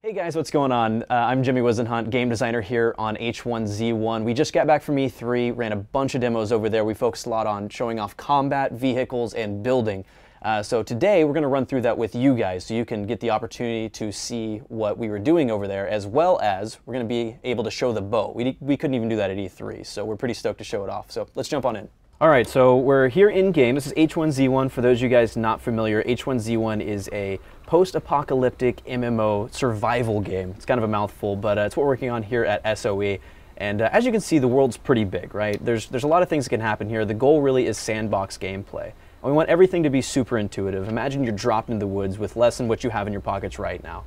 Hey guys, what's going on? I'm Jimmy Wisenhunt, game designer here on H1Z1. We just got back from E3, ran a bunch of demos over there. We focused a lot on showing off combat, vehicles, and building. So today we're going to run through that with you guys so you can get the opportunity to see what we were doing over there, as well as we're going to be able to show the bow. We couldn't even do that at E3, so we're pretty stoked to show it off. So let's jump on in. Alright, so we're here in-game. This is H1Z1. For those of you guys not familiar, H1Z1 is a post-apocalyptic MMO survival game. It's kind of a mouthful, but it's what we're working on here at SOE. And as you can see, the world's pretty big, right? There's a lot of things that can happen here. The goal really is sandbox gameplay. And we want everything to be super intuitive. Imagine you're dropped into the woods with less than what you have in your pockets right now.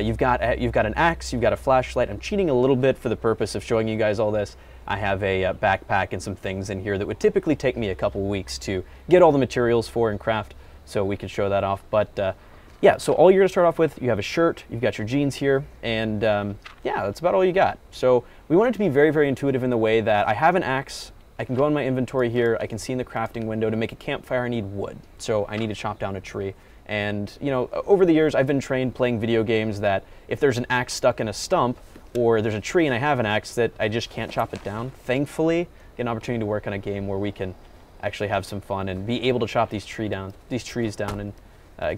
You've got an axe, you've got a flashlight. I'm cheating a little bit for the purpose of showing you guys all this. I have a backpack and some things in here that would typically take me a couple weeks to get all the materials for and craft, so we could show that off. But yeah, so all you're going to start off with, you have a shirt, you've got your jeans here, and yeah, that's about all you got. So we want it to be very, very intuitive in the way that I have an axe, I can go in my inventory here, I can see in the crafting window to make a campfire I need wood, so I need to chop down a tree. And you know, over the years I've been trained playing video games that if there's an axe stuck in a stump, or there's a tree and I have an axe that I just can't chop it down. Thankfully, get an opportunity to work on a game where we can actually have some fun and be able to chop these trees down and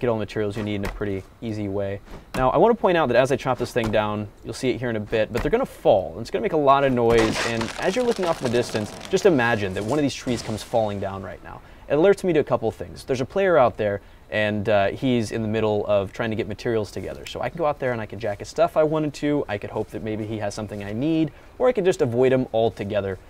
get all the materials you need in a pretty easy way. Now, I want to point out that as I chop this thing down, you'll see it here in a bit, but they're going to fall, and it's going to make a lot of noise, and as you're looking off in the distance, just imagine that one of these trees comes falling down right now. It alerts me to a couple of things. There's a player out there, and he's in the middle of trying to get materials together. So I can go out there and I can jack his stuff if I wanted to. I could hope that maybe he has something I need, or I could just avoid him altogether.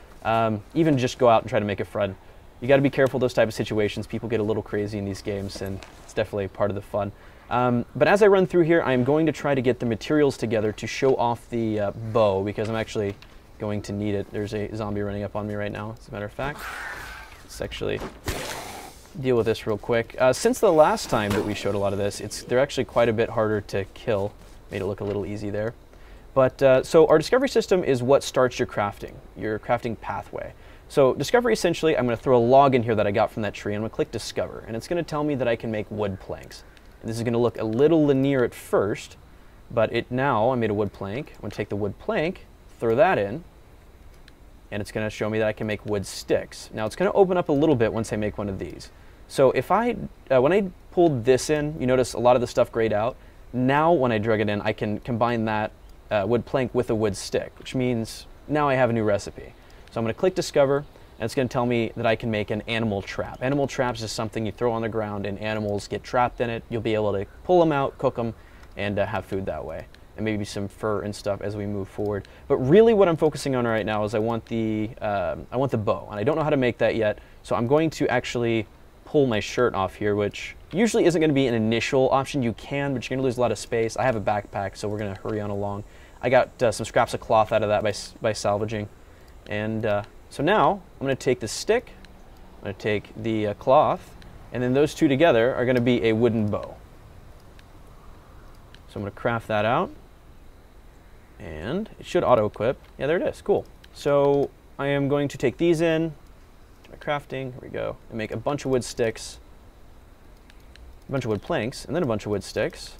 Even just go out and try to make a friend. You got to be careful of those type of situations. People get a little crazy in these games, and it's definitely part of the fun. But as I run through here, I'm going to try to get the materials together to show off the bow, because I'm actually going to need it. There's a zombie running up on me right now, as a matter of fact. Let's actually deal with this real quick. Since the last time that we showed a lot of this, they're actually quite a bit harder to kill. Made it look a little easy there. But so our discovery system is what starts your crafting pathway. So discovery, essentially, I'm going to throw a log in here that I got from that tree, and I'm going to click discover, and it's going to tell me that I can make wood planks. And this is going to look a little linear at first, but now I made a wood plank. I'm going to take the wood plank, throw that in, and it's going to show me that I can make wood sticks. Now it's going to open up a little bit once I make one of these. So if when I pulled this in, you notice a lot of the stuff grayed out. Now when I drug it in, I can combine that wood plank with a wood stick, which means now I have a new recipe. So I'm going to click discover, and it's going to tell me that I can make an animal trap. Animal traps is something you throw on the ground and animals get trapped in it. You'll be able to pull them out, cook them, and have food that way. And maybe some fur and stuff as we move forward. But really what I'm focusing on right now is I want the bow, and I don't know how to make that yet, so I'm going to actually pull my shirt off here, which usually isn't going to be an initial option. You can, but you're going to lose a lot of space. I have a backpack, so we're going to hurry on along. I got some scraps of cloth out of that by salvaging. And so now I'm going to take the stick, I'm going to take the cloth, and then those two together are going to be a wooden bow. So I'm going to craft that out. And it should auto-equip. Yeah, there it is. Cool. So I am going to take these in, to my crafting, here we go, and make a bunch of wood sticks, a bunch of wood planks, and then a bunch of wood sticks.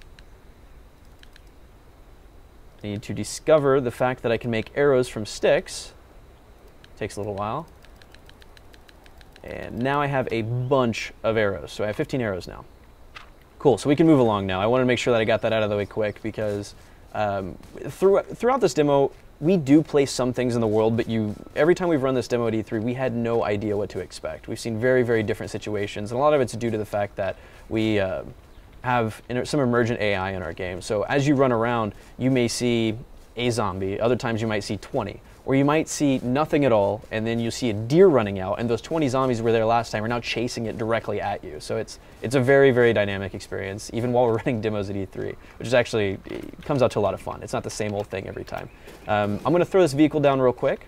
I need to discover the fact that I can make arrows from sticks. Takes a little while. And now I have a bunch of arrows. So I have 15 arrows now. Cool, so we can move along now. I want to make sure that I got that out of the way quick, because throughout this demo, we do place some things in the world, but every time we've run this demo at E3, we had no idea what to expect. We've seen very, very different situations, and a lot of it's due to the fact that we have some emergent AI in our game. So as you run around, you may see a zombie, other times you might see 20, or you might see nothing at all, and then you see a deer running out, and those 20 zombies were there last time are now chasing it directly at you. So it's a very, very dynamic experience, even while we're running demos at E3, which is actually, it comes out to a lot of fun. It's not the same old thing every time. I'm going to throw this vehicle down real quick,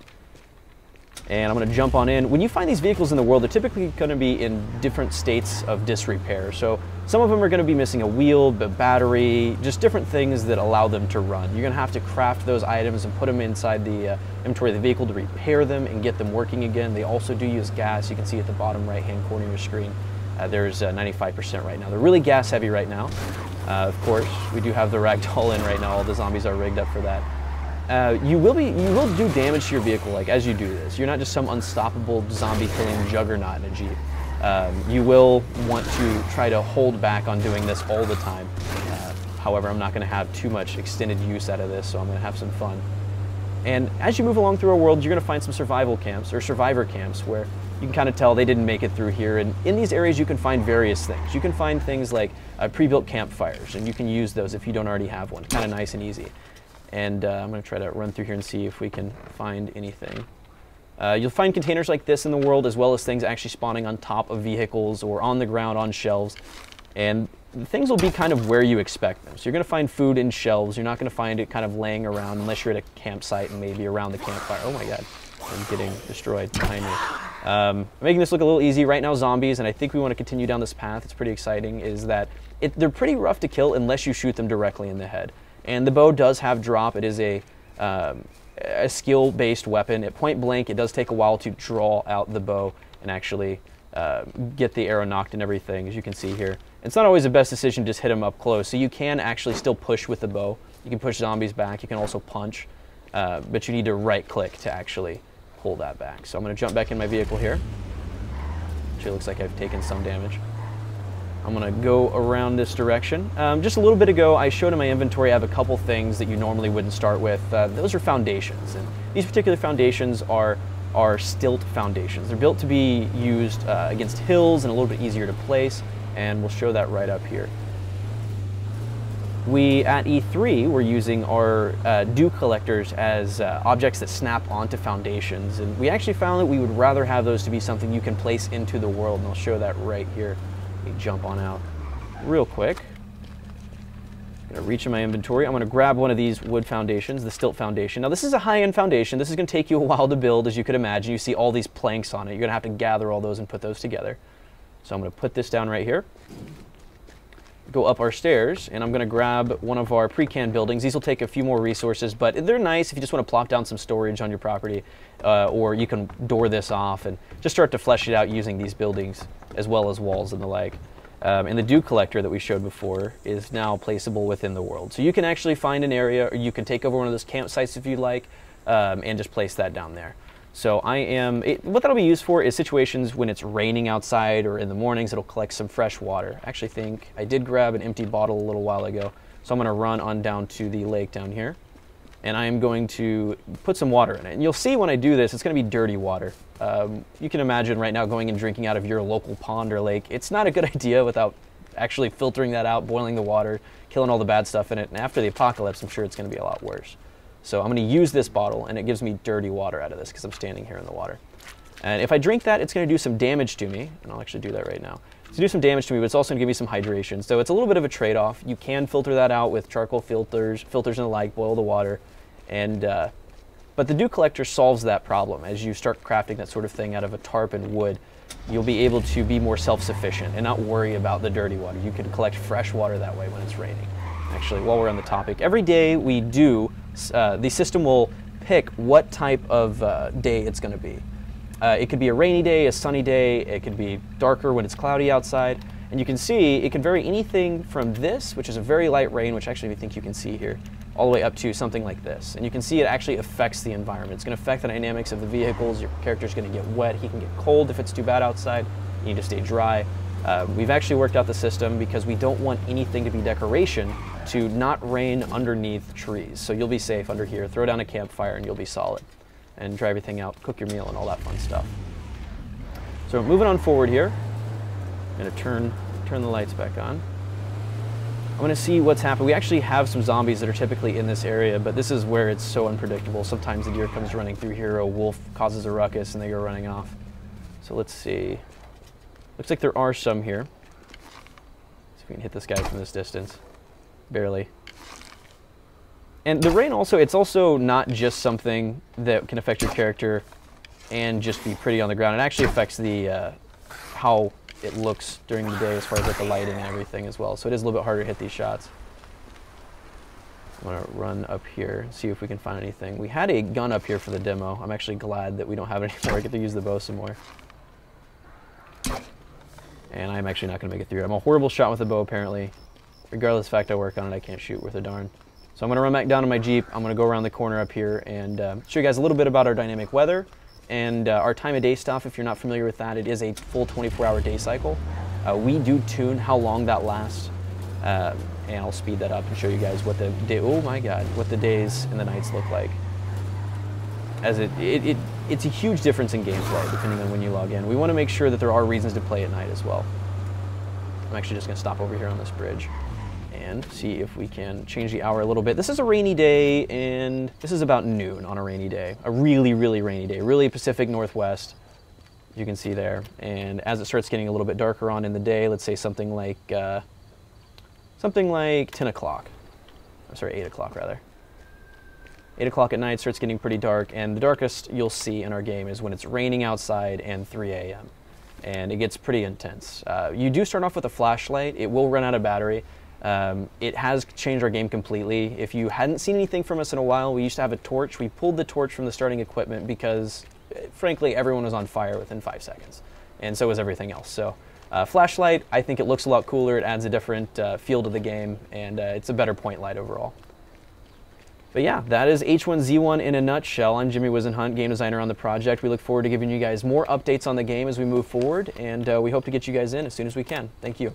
and I'm going to jump on in. When you find these vehicles in the world, they're typically going to be in different states of disrepair. So some of them are going to be missing a wheel, a battery, just different things that allow them to run. You're going to have to craft those items and put them inside the inventory of the vehicle to repair them and get them working again. They also do use gas. You can see at the bottom right-hand corner of your screen. There's 95% right now. They're really gas heavy right now. Of course, we do have the ragdoll in right now. All the zombies are rigged up for that. You will do damage to your vehicle like as you do this. You're not just some unstoppable zombie killing juggernaut in a Jeep. You will want to try to hold back on doing this all the time. However, I'm not going to have too much extended use out of this, so I'm going to have some fun. And as you move along through a world, you're going to find some survival camps or survivor camps where you can kind of tell they didn't make it through here. And in these areas, you can find various things. You can find things like pre-built campfires, and you can use those if you don't already have one. Kind of nice and easy. And I'm going to try to run through here and see if we can find anything. You'll find containers like this in the world, as well as things actually spawning on top of vehicles or on the ground on shelves. And things will be kind of where you expect them. So you're going to find food in shelves. You're not going to find it kind of laying around unless you're at a campsite and maybe around the campfire. Oh my god, I'm getting destroyed behind me. Making this look a little easy. Right now, zombies, and I think we want to continue down this path. It's pretty exciting, is that they're pretty rough to kill unless you shoot them directly in the head. And the bow does have drop. It is a skill-based weapon. At point blank, it does take a while to draw out the bow and actually get the arrow knocked and everything, as you can see here. It's not always the best decision to just hit them up close, so you can actually still push with the bow. You can push zombies back. You can also punch, but you need to right-click to actually pull that back. So I'm going to jump back in my vehicle here. Actually, looks like I've taken some damage. I'm going to go around this direction. Just a little bit ago, I showed in my inventory I have a couple things that you normally wouldn't start with. Those are foundations, and these particular foundations are stilt foundations. They're built to be used against hills and a little bit easier to place, and we'll show that right up here. We, at E3, were using our dew collectors as objects that snap onto foundations, and we actually found that we would rather have those to be something you can place into the world, and I'll show that right here. Let me jump on out real quick. I'm going to reach in my inventory. I'm going to grab one of these wood foundations, the stilt foundation. Now, this is a high-end foundation. This is going to take you a while to build, as you could imagine. You see all these planks on it. You're going to have to gather all those and put those together. So I'm going to put this down right here, go up our stairs, and I'm going to grab one of our pre-canned buildings. These will take a few more resources, but they're nice if you just want to plop down some storage on your property, or you can door this off and just start to flesh it out using these buildings as well as walls and the like. And the dew collector that we showed before is now placeable within the world. So you can actually find an area, or you can take over one of those campsites if you'd like, and just place that down there. So what that'll be used for is situations when it's raining outside, or in the mornings it'll collect some fresh water. I actually think I did grab an empty bottle a little while ago, so I'm going to run on down to the lake down here, and I am going to put some water in it. And you'll see when I do this, it's going to be dirty water. You can imagine right now going and drinking out of your local pond or lake. It's not a good idea without actually filtering that out, boiling the water, killing all the bad stuff in it, and after the apocalypse, I'm sure it's going to be a lot worse. So I'm going to use this bottle, and it gives me dirty water out of this because I'm standing here in the water. And if I drink that, it's going to do some damage to me, and I'll actually do that right now. It's going to do some damage to me, but it's also going to give me some hydration. So it's a little bit of a trade-off. You can filter that out with charcoal filters and the like, boil the water, and but the dew collector solves that problem. As you start crafting that sort of thing out of a tarp and wood, you'll be able to be more self-sufficient and not worry about the dirty water. You can collect fresh water that way when it's raining. Actually, while we're on the topic, every day we do, the system will pick what type of day it's going to be. It could be a rainy day, a sunny day, it could be darker when it's cloudy outside, and you can see it can vary anything from this, which is a very light rain, which actually I think you can see here, all the way up to something like this. And you can see it actually affects the environment. It's going to affect the dynamics of the vehicles. Your character's going to get wet, he can get cold if it's too bad outside, you need to stay dry. We've actually worked out the system because we don't want anything to be decoration to not rain underneath trees. So you'll be safe under here. Throw down a campfire and you'll be solid. And dry everything out, cook your meal and all that fun stuff. So moving on forward here, I'm going to turn the lights back on. I'm going to see what's happened. We actually have some zombies that are typically in this area, but this is where it's so unpredictable. Sometimes the deer comes running through here, a wolf causes a ruckus and they go running off. So let's see. Looks like there are some here. See if we can hit this guy from this distance. Barely. And the rain also, it's also not just something that can affect your character and just be pretty on the ground. It actually affects the how it looks during the day as far as like the lighting and everything as well. So it is a little bit harder to hit these shots. I'm going to run up here and see if we can find anything. We had a gun up here for the demo. I'm actually glad that we don't have it anymore. I get to use the bow some more. And I'm actually not going to make it through. I'm a horrible shot with a bow, apparently. Regardless of the fact I work on it, I can't shoot worth a darn. So I'm going to run back down to my Jeep. I'm going to go around the corner up here and show you guys a little bit about our dynamic weather and our time of day stuff. If you're not familiar with that, it is a full 24-hour day cycle. We do tune how long that lasts, and I'll speed that up and show you guys what the day, oh my god, what the days and the nights look like. As it's a huge difference in gameplay depending on when you log in. We want to make sure that there are reasons to play at night as well. I'm actually just going to stop over here on this bridge and see if we can change the hour a little bit. This is a rainy day, and this is about noon on a rainy day. A really, really rainy day. Really Pacific Northwest, you can see there. And as it starts getting a little bit darker on in the day, let's say something like 10 o'clock. I'm sorry, 8 o'clock rather. 8 o'clock at night starts getting pretty dark, and the darkest you'll see in our game is when it's raining outside and 3 a.m. And it gets pretty intense. You do start off with a flashlight. It will run out of battery. It has changed our game completely. If you hadn't seen anything from us in a while, we used to have a torch. We pulled the torch from the starting equipment because, frankly, everyone was on fire within 5 seconds, and so was everything else. So flashlight, I think it looks a lot cooler. It adds a different feel to the game, and it's a better point light overall. But yeah, that is H1Z1 in a nutshell. I'm Jimmy Wizenhunt, game designer on the project. We look forward to giving you guys more updates on the game as we move forward, and we hope to get you guys in as soon as we can. Thank you.